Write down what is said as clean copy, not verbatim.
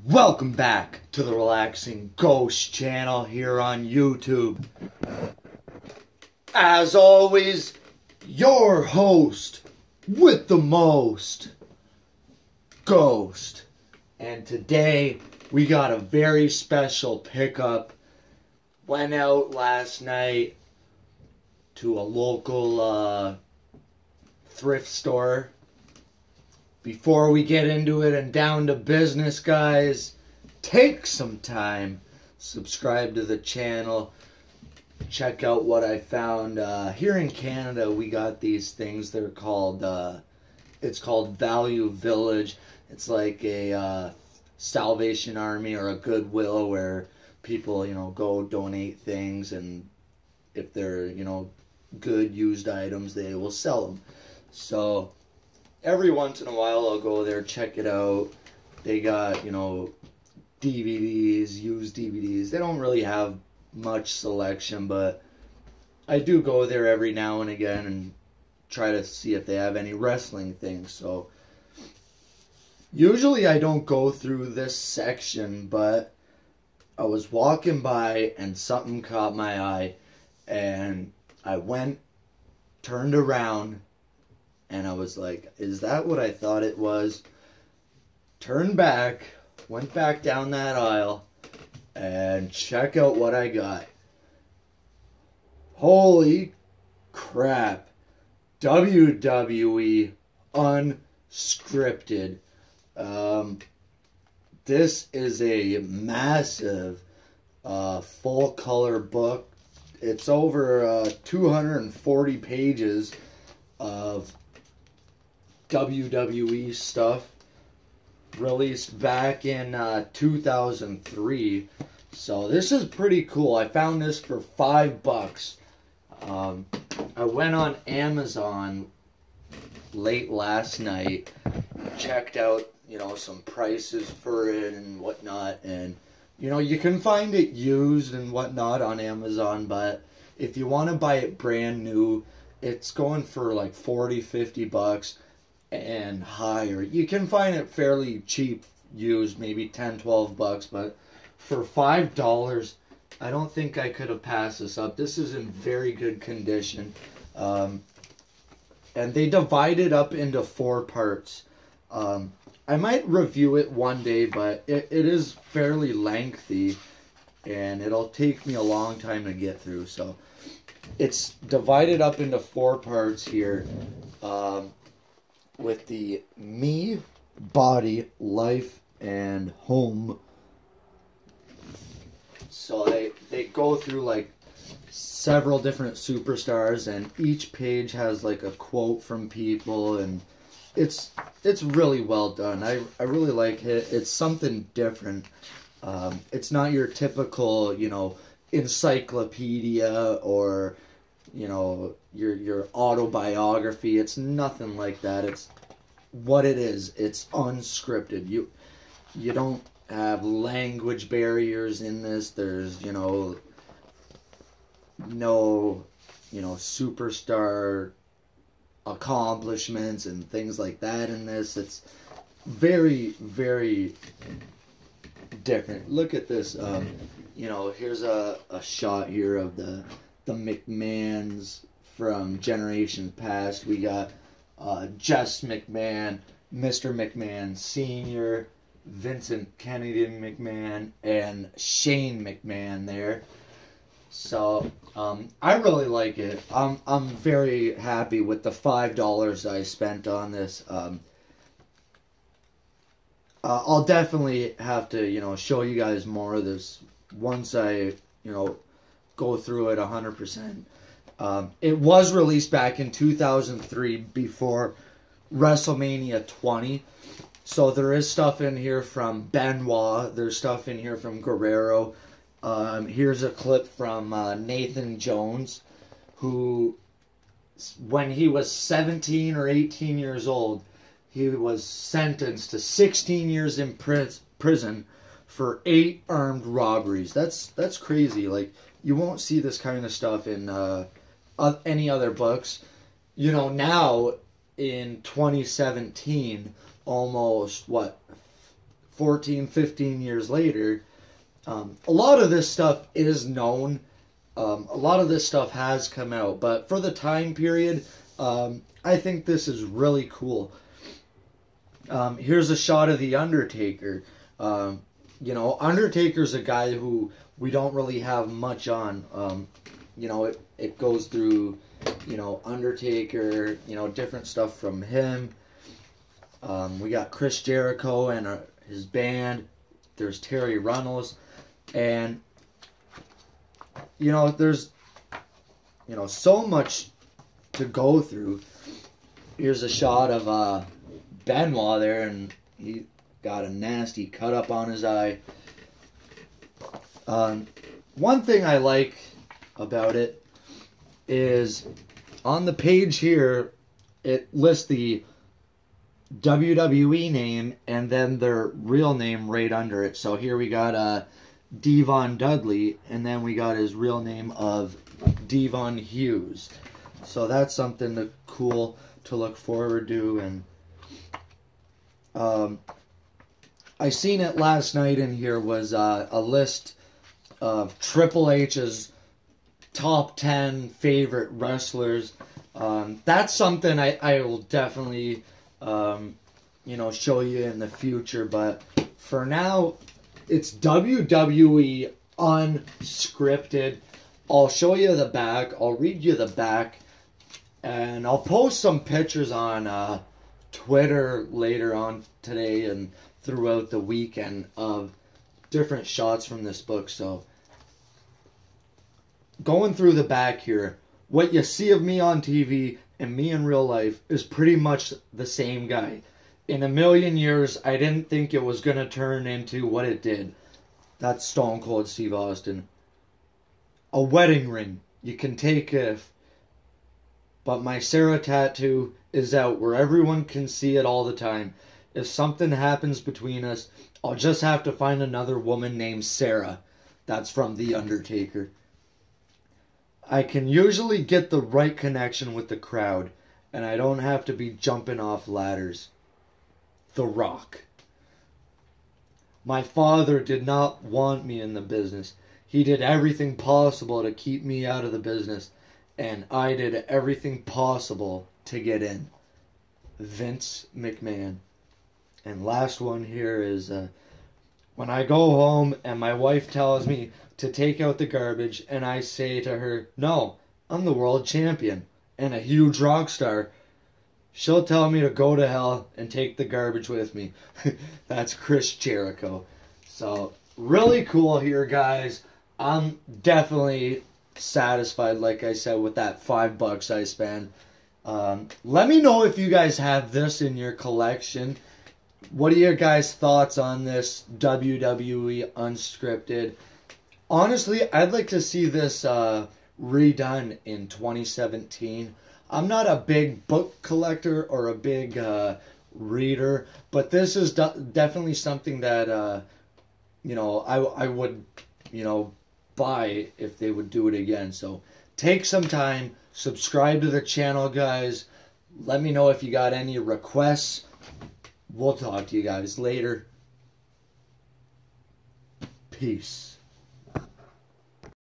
Welcome back to the Relaxing Ghost channel here on YouTube. As always, your host with the most, Ghost. And today we got a very special pickup. Went out last night to a local thrift store. Before we get into it and down to business, guys, take some time, subscribe to the channel, check out what I found. Here in Canada, we got these things. They're called, it's called Value Village. It's like a Salvation Army or a Goodwill where people, go donate things, and if they're, good used items, they will sell them. So every once in a while, I'll go there, check it out. They got, DVDs, used DVDs. They don't really have much selection, but I do go there every now and again and try to see if they have any wrestling things. So usually I don't go through this section, but I was walking by and something caught my eye, and I went, turned around, and I was like, is that what I thought it was? Turned back, went back down that aisle, and check out what I got. Holy crap. WWE Unscripted. This is a massive full color book. It's over 240 pages of WWE stuff, released back in 2003. So this is pretty cool. I found this for $5. I went on Amazon late last night, checked out some prices for it and whatnot, and you can find it used and whatnot on Amazon, but if you want to buy it brand new, it's going for like $40-50 and higher. You can find it fairly cheap used, maybe $10-12, but for $5, I don't think I could have passed this up. This is in very good condition. And they divide it up into 4 parts. I might review it one day, but it is fairly lengthy, and it'll take me a long time to get through. So it's divided up into 4 parts here, with the Me, Body, Life, and Home. So they go through like several different superstars, and each page has like a quote from people, and it's really well done. I really like it. It's something different. It's not your typical, encyclopedia or your autobiography. It's nothing like that. It's what it is. It's unscripted. You don't have language barriers in this. There's no superstar accomplishments and things like that in this. It's very, very different. Look at this. Here's a shot here of the McMahons from generations past. We got Jess McMahon, Mr. McMahon Sr., Vincent Kennedy McMahon, and Shane McMahon there. So I really like it. I'm very happy with the $5 I spent on this. I'll definitely have to show you guys more of this once I go through it 100%. It was released back in 2003 before WrestleMania 20. So there is stuff in here from Benoit. There's stuff in here from Guerrero. Here's a clip from Nathan Jones, who, when he was 17 or 18 years old, he was sentenced to 16 years in prison for 8 armed robberies. That's crazy. Like, you won't see this kind of stuff in any other books. Now in 2017, almost, 14, 15 years later, a lot of this stuff is known. A lot of this stuff has come out, but for the time period, I think this is really cool. Here's a shot of The Undertaker. You know, Undertaker's a guy who we don't really have much on. You know, it goes through, you know, Undertaker, you know, different stuff from him. We got Chris Jericho and his band. There's Terry Runnels. And, you know, there's, you know, so much to go through. Here's a shot of Benoit there, and he got a nasty cut up on his eye. One thing I like about it is on the page here, it lists the WWE name and then their real name right under it. So here we got Devon Dudley, and then we got his real name of Devon Hughes. So that's something cool to look forward to. And I seen it last night in here was a list of Triple H's top 10 favorite wrestlers. That's something I will definitely you know, show you in the future, but for now it's WWE Unscripted. I'll show you the back, I'll read you the back, and I'll post some pictures on Twitter later on today and throughout the weekend of different shots from this book. So going through the back here, what you see of me on TV and me in real life is pretty much the same guy. In a million years, I didn't think it was going to turn into what it did. That's Stone Cold Steve Austin. A wedding ring you can take if, but my Sarah tattoo is out where everyone can see it all the time. If something happens between us, I'll just have to find another woman named Sarah. That's from The Undertaker. I can usually get the right connection with the crowd, and I don't have to be jumping off ladders. The Rock. My father did not want me in the business. He did everything possible to keep me out of the business, and I did everything possible to get in. Vince McMahon. And last one here is, when I go home and my wife tells me to take out the garbage, and I say to her, no, I'm the world champion and a huge rock star, she'll tell me to go to hell and take the garbage with me. That's Chris Jericho. So, really cool here, guys. I'm definitely satisfied, like I said, with that $5 I spent. Let me know if you guys have this in your collection. What are your guys' thoughts on this WWE Unscripted? Honestly, I'd like to see this redone in 2017. I'm not a big book collector or a big reader, but this is definitely something that, you know, I would, you know, buy if they would do it again. So take some time, subscribe to the channel, guys. Let me know if you got any requests. We'll talk to you guys later. Peace.